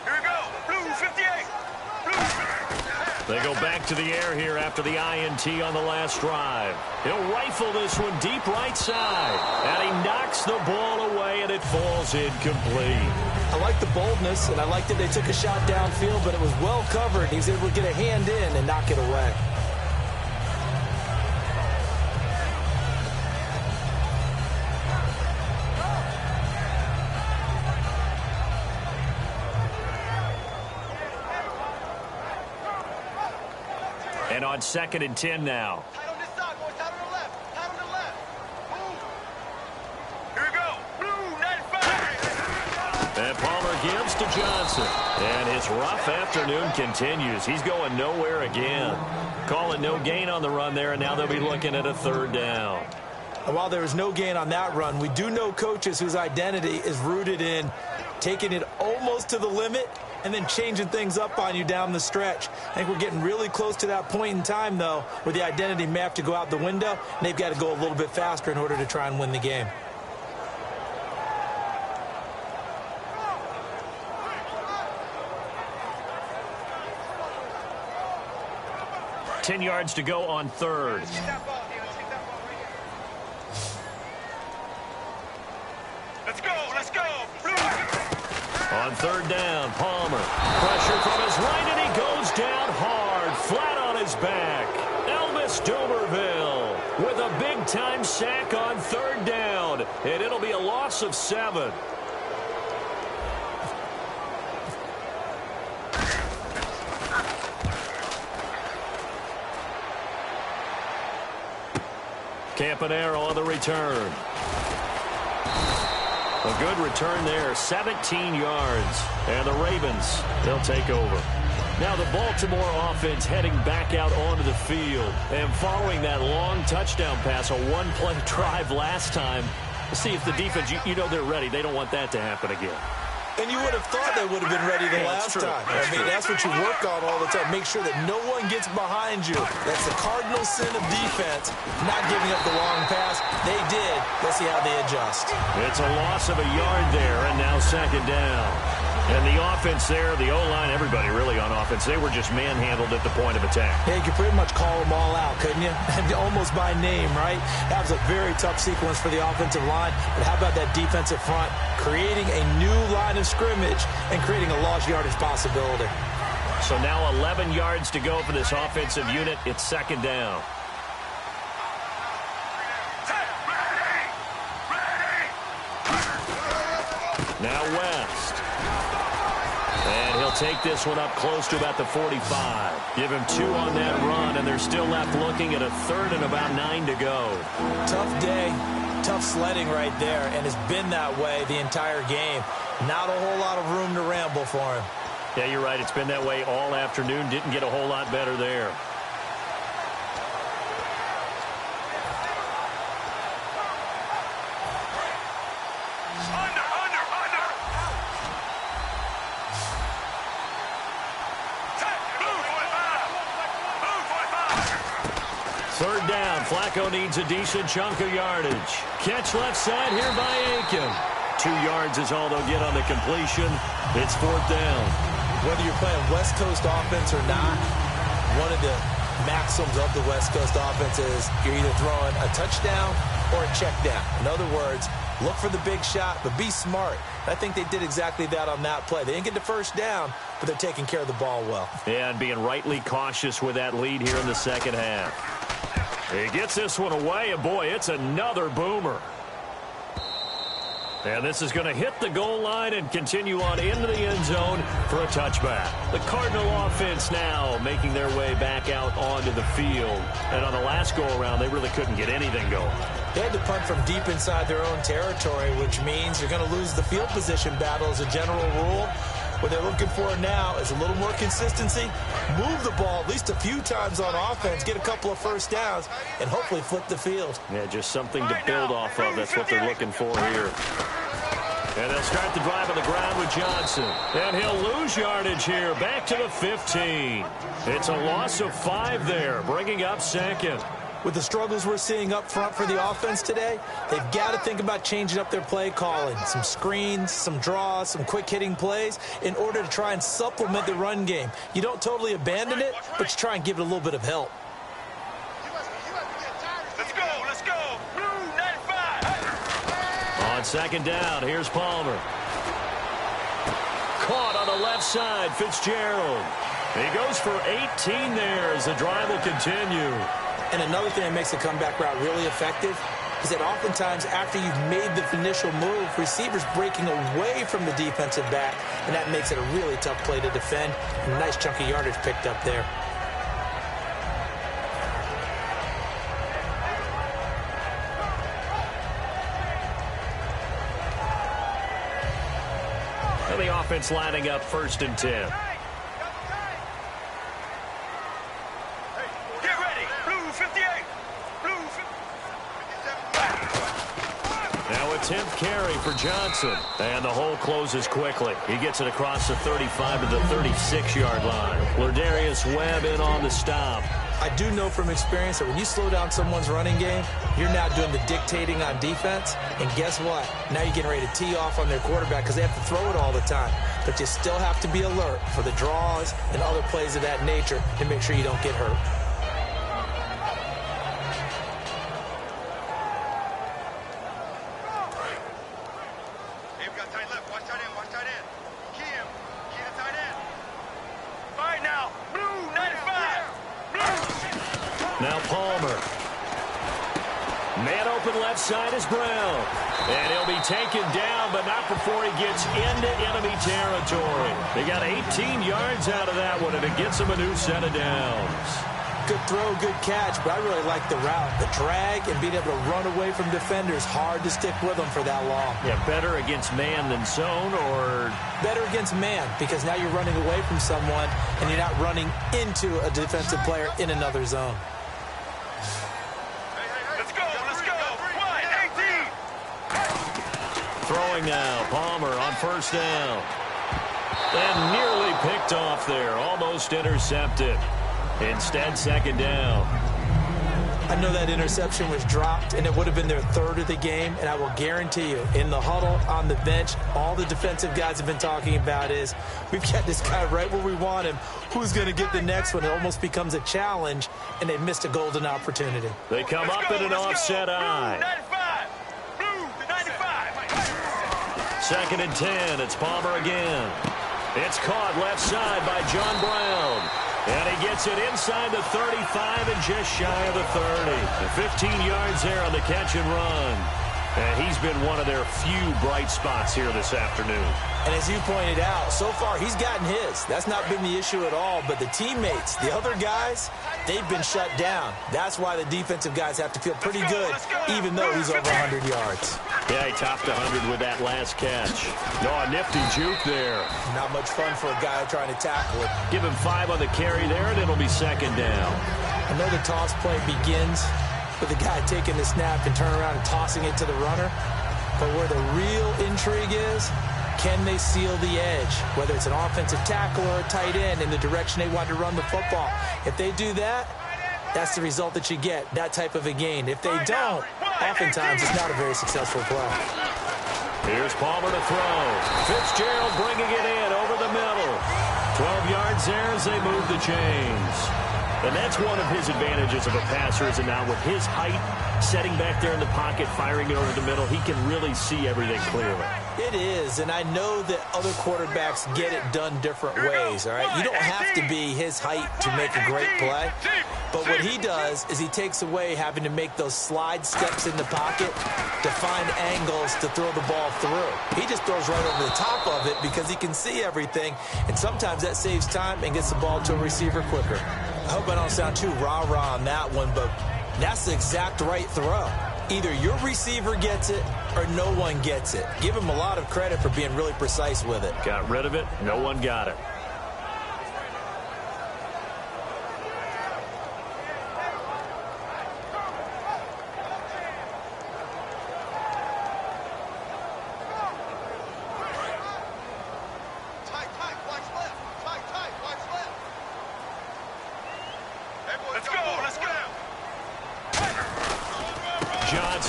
Here we go. Blue 58. They go back to the air here after the INT on the last drive. He'll rifle this one deep right side. And he knocks the ball away, and it falls incomplete. I like the boldness, and I like that they took a shot downfield, but it was well covered. He was able to get a hand in and knock it away. And on 2nd and 10 now. Tight on this side, boys. Tight on the left. Tight on the left. Move. Here we go. Blue 95. And Palmer gives to Johnson. And his rough afternoon continues. He's going nowhere again. Calling no gain on the run there, and now they'll be looking at a 3rd down. And while there was no gain on that run, we do know coaches whose identity is rooted in taking it almost to the limit and then changing things up on you down the stretch. I think we're getting really close to that point in time, though, where the identity may have to go out the window, and they've got to go a little bit faster in order to try and win the game. Ten yards to go on 3rd. Get that ball, Dion. Take that ball right here. Let's go. Let's go. Blue. On 3rd down, Palmer. Pressure from his right, and he goes down hard, flat on his back. Elvis Dumerville with a big-time sack on 3rd down, and it'll be a loss of 7. Campanaro on the return. A good return there, 17 yards. And the Ravens, they'll take over. Now the Baltimore offense heading back out onto the field. And following that long touchdown pass, a one-play drive last time, let's see if the defense, you know they're ready. They don't want that to happen again. And you would have thought they would have been ready the last time. That's what you work on all the time. Make sure that no one gets behind you. That's the cardinal sin of defense, not giving up the long pass. They did. Let's see how they adjust. It's a loss of a yard there, and now 2nd down. And the offense there, the O-line, everybody really on offense, they were just manhandled at the point of attack. Yeah, you could pretty much call them all out, couldn't you? Almost by name, right? That was a very tough sequence for the offensive line. But how about that defensive front creating a new line of scrimmage and creating a lost yardage possibility? So now 11 yards to go for this offensive unit. It's 2nd down. They'll take this one up close to about the 45. Give him 2 on that run, and they're still left looking at a third and about 9 to go. Tough day, tough sledding right there, and it's been that way the entire game. Not a whole lot of room to ramble for him. Yeah, you're right. It's been that way all afternoon. Didn't get a whole lot better there. Third down. Flacco needs a decent chunk of yardage. Catch left side here by Aiken. 2 yards is all they'll get on the completion. It's 4th down. Whether you're playing West Coast offense or not, one of the maxims of the West Coast offense is you're either throwing a touchdown or a check down. In other words, look for the big shot, but be smart. I think they did exactly that on that play. They didn't get the first down, but they're taking care of the ball well. Yeah, and being rightly cautious with that lead here in the second half. He gets this one away, and boy, it's another boomer. And this is going to hit the goal line and continue on into the end zone for a touchback. The Cardinal offense now making their way back out onto the field. And on the last go-around, they really couldn't get anything going. They had to punt from deep inside their own territory, which means you're going to lose the field position battle as a general rule. What they're looking for now is a little more consistency, move the ball at least a few times on offense, get a couple of first downs, and hopefully flip the field. Yeah, just something to build off of. That's what they're looking for here. And they'll start the drive on the ground with Johnson. And he'll lose yardage here, back to the 15. It's a loss of 5 there, bringing up 2nd. With the struggles we're seeing up front for the offense today, they've got to think about changing up their play calling. Some screens, some draws, some quick-hitting plays in order to try and supplement the run game. You don't totally abandon it, but you try and give it a little bit of help. Let's go. Blue 95. On 2nd down, here's Palmer. Caught on the left side, Fitzgerald. He goes for 18 there as the drive will continue. And another thing that makes the comeback route really effective is that oftentimes after you've made the initial move, receivers breaking away from the defensive back, and that makes it a really tough play to defend. A nice chunk of yardage picked up there. And the offense lining up 1st and 10. Now a 10th carry for Johnson. And the hole closes quickly. He gets it across the 35 to the 36-yard line. Lardarius Webb in on the stop. I do know from experience that when you slow down someone's running game, you're now doing the dictating on defense. And guess what? Now you're getting ready to tee off on their quarterback because they have to throw it all the time. But you still have to be alert for the draws and other plays of that nature to make sure you don't get hurt. Now Palmer. Man open left side is Brown. And he'll be taken down, but not before he gets into enemy territory. They got 18 yards out of that one, and it gets him a new set of downs. Good throw, good catch, but I really like the route. The drag and being able to run away from defenders, hard to stick with them for that long. Yeah, better against man than zone, or? Better against man, because now you're running away from someone, and you're not running into a defensive player in another zone. Let's go. 1-18. Throwing now, Palmer on 1st down. And nearly picked off there, almost intercepted. Instead, 2nd down. I know that interception was dropped, and it would have been their 3rd of the game, and I will guarantee you, in the huddle, on the bench, all the defensive guys have been talking about is, we've got this guy right where we want him. Who's going to get the next one? It almost becomes a challenge, and they missed a golden opportunity. They come up in an offset eye. Blue 95. 2nd and 10. It's Palmer again. It's caught left side by John Brown. And he gets it inside the 35 and just shy of the 30. 15 yards there on the catch and run. And he's been one of their few bright spots here this afternoon. And as you pointed out, so far he's gotten his. That's not been the issue at all. But the teammates, the other guys, they've been shut down. That's why the defensive guys have to feel pretty good, even though he's over 100 yards. Yeah, he topped 100 with that last catch. No, a nifty juke there. Not much fun for a guy trying to tackle it. Give him 5 on the carry there, and it'll be second down. I know the toss play begins with the guy taking the snap and turning around and tossing it to the runner. But where the real intrigue is, can they seal the edge? Whether it's an offensive tackle or a tight end in the direction they want to run the football. If they do that, that's the result that you get, that type of a gain. If they don't, oftentimes it's not a very successful play. Here's Palmer to throw. Fitzgerald bringing it in over the middle. 12 yards there as they move the chains. And that's one of his advantages of a passer, is it not? With his height, setting back there in the pocket, firing it over the middle, he can really see everything clearly. It is, and I know that other quarterbacks get it done different ways, all right? You don't have to be his height to make a great play. But what he does is he takes away having to make those slide steps in the pocket to find angles to throw the ball through. He just throws right over the top of it because he can see everything, and sometimes that saves time and gets the ball to a receiver quicker. I hope I don't sound too rah-rah on that one, but that's the exact right throw. Either your receiver gets it or no one gets it. Give him a lot of credit for being really precise with it. Got rid of it. No one got it.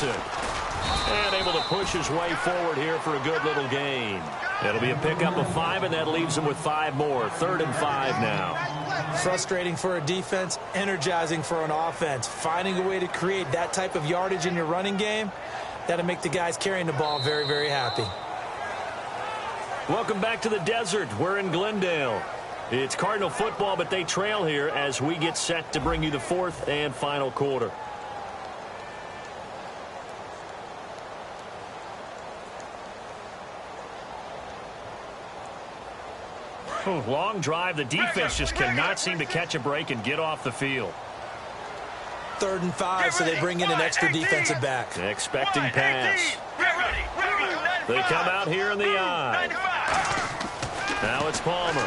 And able to push his way forward here for a good little gain. It'll be a pickup of 5, and that leaves him with 5 more. 3rd and 5 now. Frustrating for a defense, energizing for an offense. Finding a way to create that type of yardage in your running game, that'll make the guys carrying the ball very, very happy. Welcome back to the desert. We're in Glendale. It's Cardinal football, but they trail here as we get set to bring you the 4th and final quarter. Long drive. The defense just cannot seem to catch a break and get off the field. 3rd and 5, so they bring in an extra defensive back. Expecting pass. They come out here in the eye. Now it's Palmer.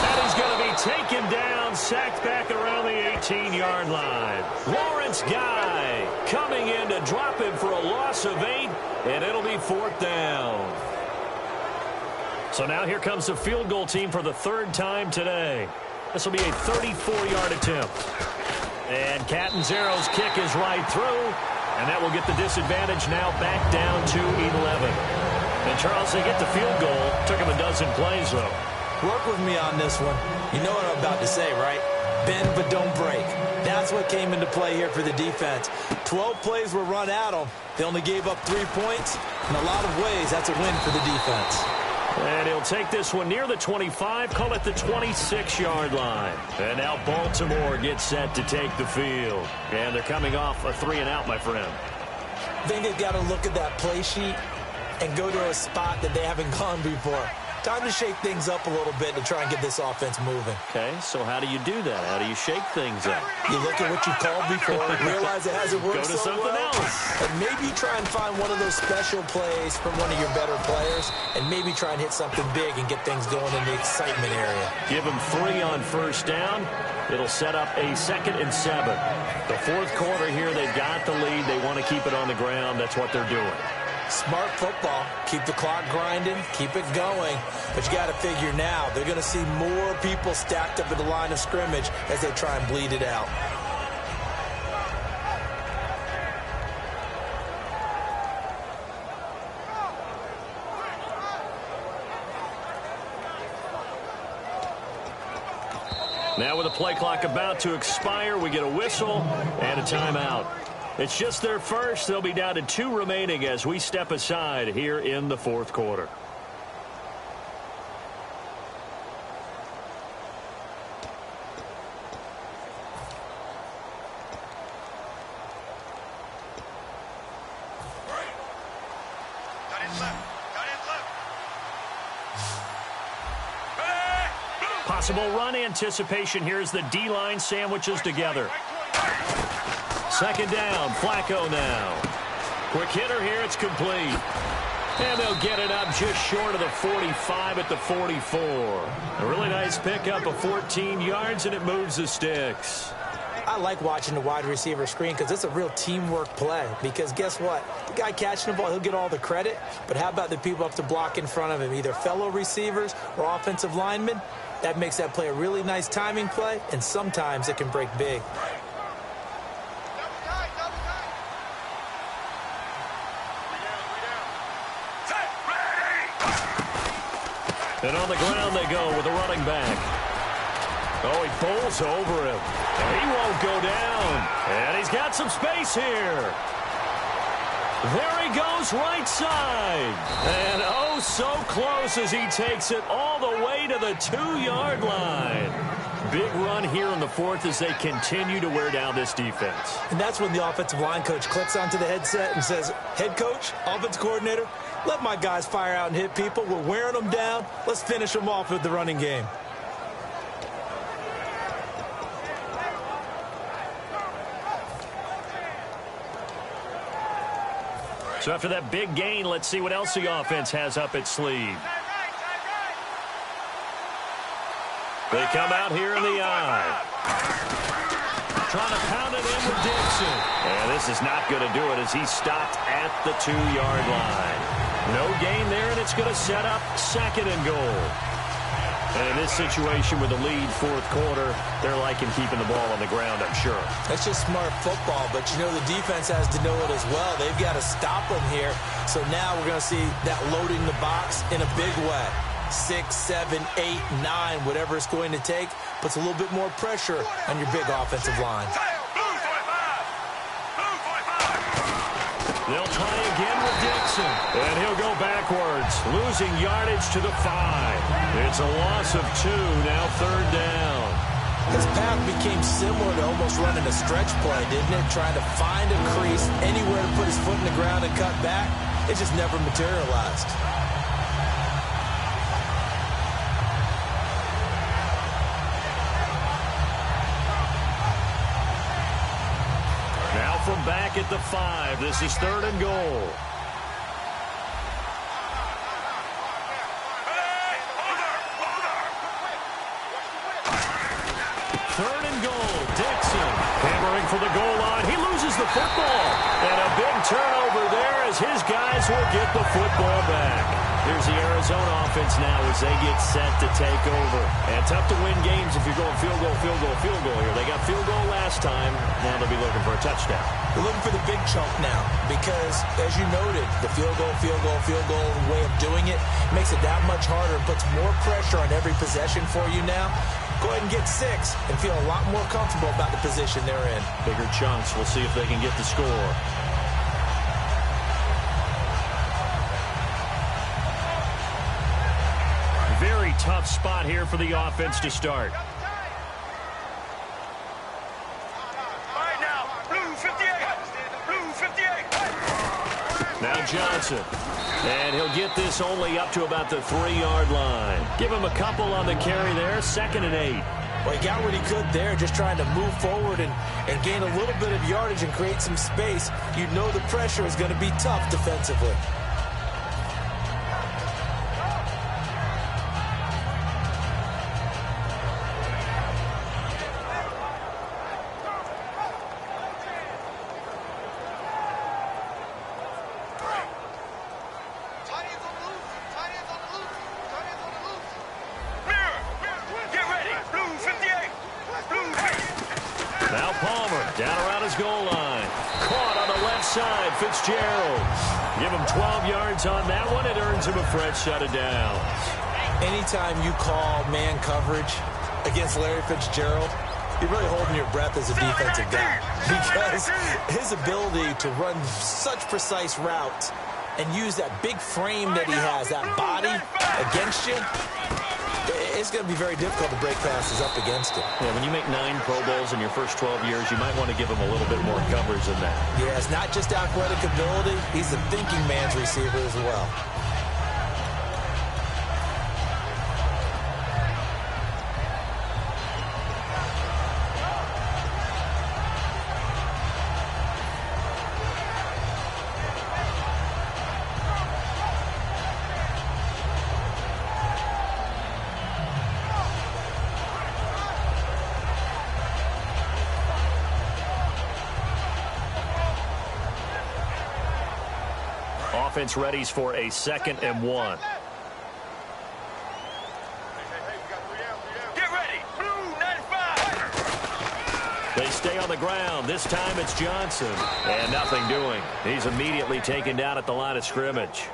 And he's going to be taken down, sacked back around the 18-yard line. Lawrence Guy coming in to drop him for a loss of 8, and it'll be 4th down. So now here comes the field goal team for the 3rd time today. This will be a 34-yard attempt. And Catanzaro's kick is right through, and that will get the disadvantage now back down to 11. And Charles, they get the field goal. Took him a dozen plays, though. Work with me on this one. You know what I'm about to say, right? Bend but don't break. That's what came into play here for the defense. 12 plays were run at them. They only gave up 3 points. In a lot of ways, that's a win for the defense. And he'll take this one near the 25, call it the 26-yard line. And now Baltimore gets set to take the field. And they're coming off a 3-and-out, my friend. I think they've got to look at that play sheet and go to a spot that they haven't gone before. Time to shake things up a little bit to try and get this offense moving. Okay, so how do you do that? How do you shake things up? You look at what you called before, realize it hasn't worked Go to something else. And maybe try and find one of those special plays from one of your better players, and maybe try and hit something big and get things going in the excitement area. Give them 3 on 1st down. It'll set up a 2nd and 7. The 4th quarter here, they've got the lead. They want to keep it on the ground. That's what they're doing. Smart football. Keep the clock grinding. Keep it going. But you got to figure now, they're going to see more people stacked up at the line of scrimmage as they try and bleed it out. Now with the play clock about to expire, we get a whistle and a timeout. It's just their first. They'll be down to 2 remaining as we step aside here in the 4th quarter. Possible run anticipation here as the D-line sandwiches together. Second down, Flacco now. Quick hitter here, it's complete. And they'll get it up just short of the 45 at the 44. A really nice pickup of 14 yards, and it moves the sticks. I like watching the wide receiver screen because it's a real teamwork play. Because guess what? The guy catching the ball, he'll get all the credit. But how about the people up to block in front of him, either fellow receivers or offensive linemen? That makes that play a really nice timing play, and sometimes it can break big. And on the ground they go with a running back. Oh, he bowls over him. And he won't go down. And he's got some space here. There he goes, right side. And oh, so close as he takes it all the way to the 2-yard line. Big run here in the fourth as they continue to wear down this defense. And that's when the offensive line coach clicks onto the headset and says, head coach, offensive coordinator, let my guys fire out and hit people. We're wearing them down. Let's finish them off with the running game. So after that big gain, let's see what else the offense has up its sleeve. They come out here in the eye. Trying to pound it in with Dixon. And this is not going to do it as he's stopped at the 2-yard line. No gain there, and it's going to set up second and goal. And in this situation with the lead fourth quarter, they're liking keeping the ball on the ground, I'm sure. That's just smart football, but you know the defense has to know it as well. They've got to stop them here. So now we're going to see that loading the box in a big way. 6, 7, 8, 9, whatever it's going to take, puts a little bit more pressure on your big offensive line. They'll try again with Dixon. And he'll go backwards, losing yardage to the 5. It's a loss of 2, now third down. His path became similar to almost running a stretch play, didn't it? Trying to find a crease, anywhere to put his foot in the ground and cut back. It just never materialized. Now from back at the 5, this is third and goal. Third and goal, Dixon hammering for the goal line. He loses the football. And a big turnover there as his guys will get the football back. Here's the Arizona offense now as they get set to take over. And tough to win games if you're going field goal, field goal, field goal here. They got field goal last time. Now they'll be looking for a touchdown. They're looking for the big chunk now because, as you noted, the field goal way of doing it makes it that much harder and puts more pressure on every possession for you now. Go ahead and get 6 and feel a lot more comfortable about the position they're in. Bigger chunks. We'll see if they can get the score. Very tough spot here for the offense to start. Now Johnson. And he'll get this only up to about the 3-yard line. Give him a couple on the carry there. 2nd and 8. Well, he got what he could there, just trying to move forward and gain a little bit of yardage and create some space. You know the pressure is going to be tough defensively. Now Palmer down around his goal line. Caught on the left side. Fitzgerald. Give him 12 yards on that one. It earns him a fresh set of downs. Anytime you call man coverage against Larry Fitzgerald, you're really holding your breath as a defensive guy because his ability to run such precise routes and use that big frame that he has, that body against you, it's going to be very difficult to break passes up against him. Yeah, when you make 9 Pro Bowls in your first 12 years, you might want to give him a little bit more coverage than that. Yeah, it's not just athletic ability. He's a thinking man's receiver as well. offense readies for a 2nd and 1. Get ready. Blue 95. They stay on the ground. This time it's Johnson. And nothing doing. He's immediately taken down at the line of scrimmage.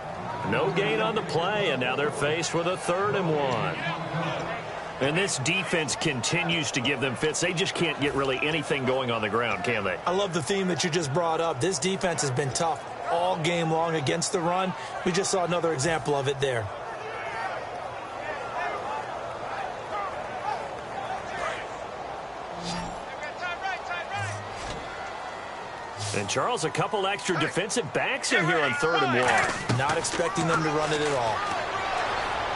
No gain on the play, and now they're faced with a 3rd and 1. And this defense continues to give them fits. They just can't get really anything going on the ground, can they? I love the theme that you just brought up. This defense has been tough all game long against the run. We just saw another example of it there. And, Charles, a couple extra defensive backs in here on 3rd and 1. Not expecting them to run it at all.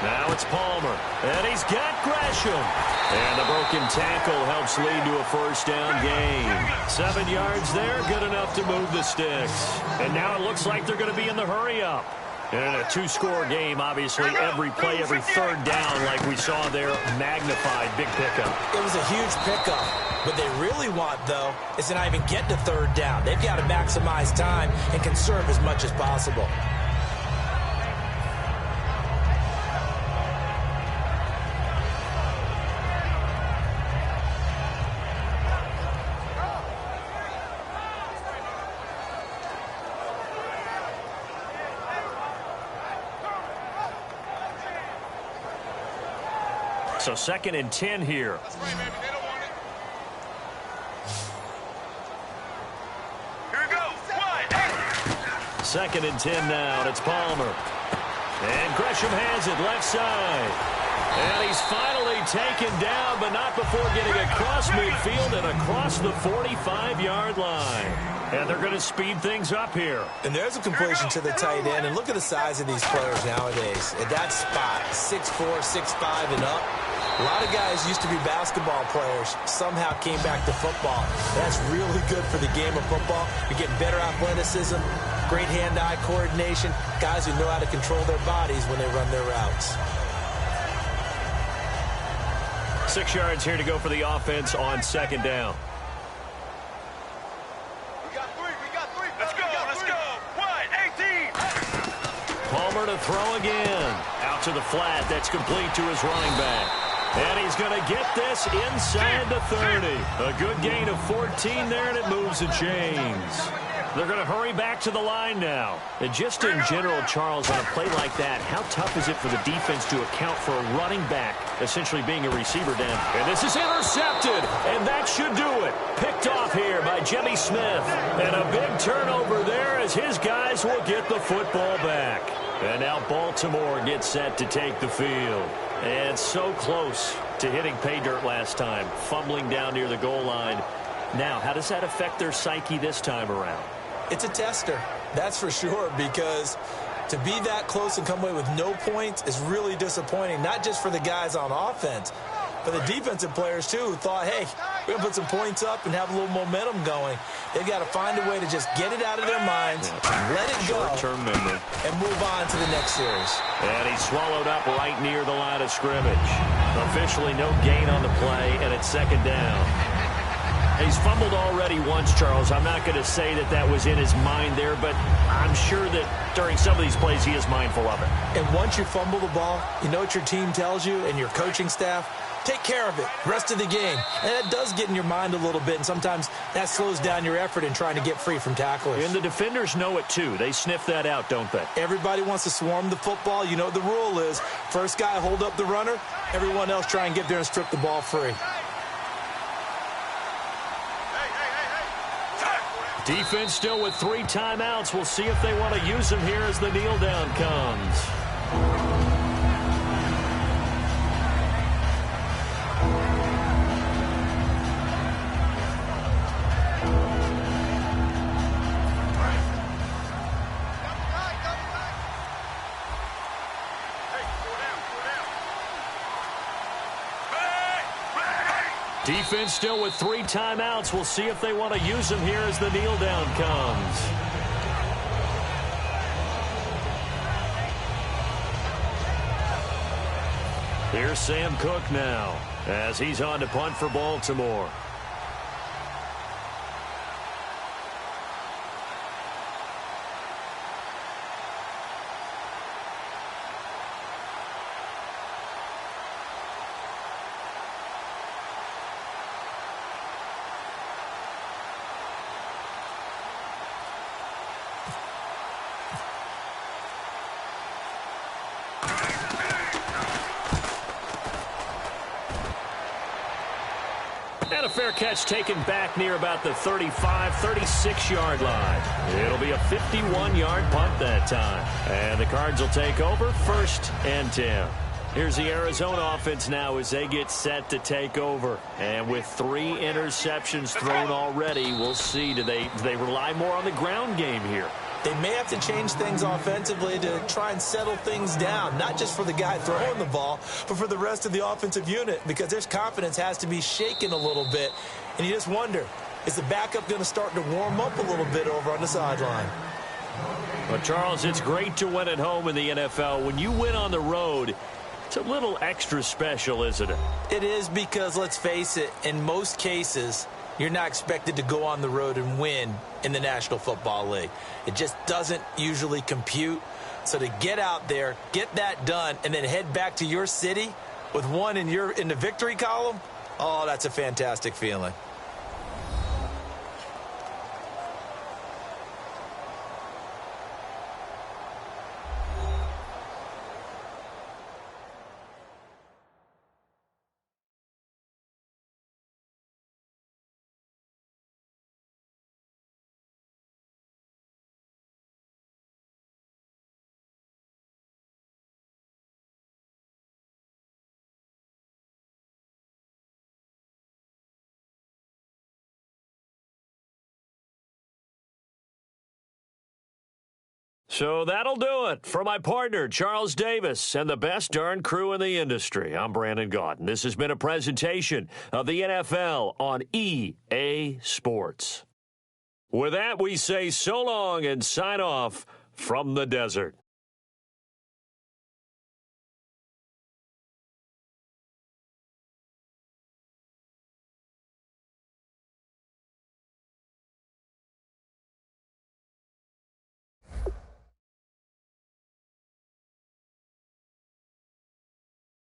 Now it's Palmer, and he's got Gresham. And the broken tackle helps lead to a 1st down gain. 7 yards there, good enough to move the sticks. And now it looks like they're going to be in the hurry-up. And in a 2-score game, obviously, every play, every 3rd down, like we saw there, magnified, big pickup. It was a huge pickup. What they really want, though, is to not even get to 3rd down. They've got to maximize time and conserve as much as possible. So 2nd and 10 here. That's right, baby. They don't want it. Here we go. 2nd and 10 now, and it's Palmer. And Gresham has it left side. And he's finally taken down, but not before getting across midfield and across the 45-yard line. And they're going to speed things up here. And there's a completion to the tight end. And look at the size of these players nowadays. At that spot, 6'4", 6'5", and up. A lot of guys used to be basketball players, somehow came back to football. That's really good for the game of football. You're getting better athleticism, great hand-eye coordination, guys who know how to control their bodies when they run their routes. 6 yards here to go for the offense on 2nd down. We got three. Let's go. What? 18. Palmer to throw again. Out to the flat. That's complete to his running back. And he's going to get this inside the 30. A good gain of 14 there, and it moves the chains. They're going to hurry back to the line now. And just in general, Charles, on a play like that, how tough is it for the defense to account for a running back essentially being a receiver down? And this is intercepted, and that should do it. Picked off here by Jimmy Smith. And a big turnover there as his guys will get the football back. And now Baltimore gets set to take the field. And so close to hitting pay dirt last time, fumbling down near the goal line. Now, how does that affect their psyche this time around? It's a tester, that's for sure, because to be that close and come away with no points is really disappointing, not just for the guys on offense, but the defensive players, too, who thought, hey, we're going to put some points up and have a little momentum going. They've got to find a way to just get it out of their minds, let it go, short-term memory, and move on to the next series. And he's swallowed up right near the line of scrimmage. Officially no gain on the play, and it's 2nd down. He's fumbled already once, Charles. I'm not going to say that that was in his mind there, but I'm sure that during some of these plays he is mindful of it. And once you fumble the ball, you know what your team tells you and your coaching staff? Take care of it rest of the game. And that does get in your mind a little bit, and sometimes that slows down your effort in trying to get free from tacklers. And the defenders know it, too. They sniff that out, don't they? Everybody wants to swarm the football. You know what the rule is. First guy hold up the runner. Everyone else try and get there and strip the ball free. Defense still with 3 timeouts. We'll see if they want to use them here as the kneel down comes. Defense still with 3 timeouts. We'll see if they want to use them here as the kneel down comes. Here's Sam Cook now as he's on to punt for Baltimore. fair catch taken back near about the 35, 36-yard line. It'll be a 51-yard punt that time. And the Cards will take over 1st and 10. Here's the Arizona offense now as they get set to take over. And with 3 interceptions thrown already, we'll see. Do they rely more on the ground game here? They may have to change things offensively to try and settle things down, not just for the guy throwing the ball, but for the rest of the offensive unit, because their confidence has to be shaken a little bit. And you just wonder, is the backup going to start to warm up a little bit over on the sideline? Well, Charles, it's great to win at home in the NFL. When you win on the road, it's a little extra special, isn't it? It is, because, let's face it, in most cases, you're not expected to go on the road and win in the National Football League. It just doesn't usually compute. So to get out there, get that done, and then head back to your city with one in the victory column, oh, that's a fantastic feeling. So that'll do it for my partner, Charles Davis, and the best darn crew in the industry. I'm Brandon Gaudin. This has been a presentation of the NFL on EA Sports. With that, we say so long and sign off from the desert.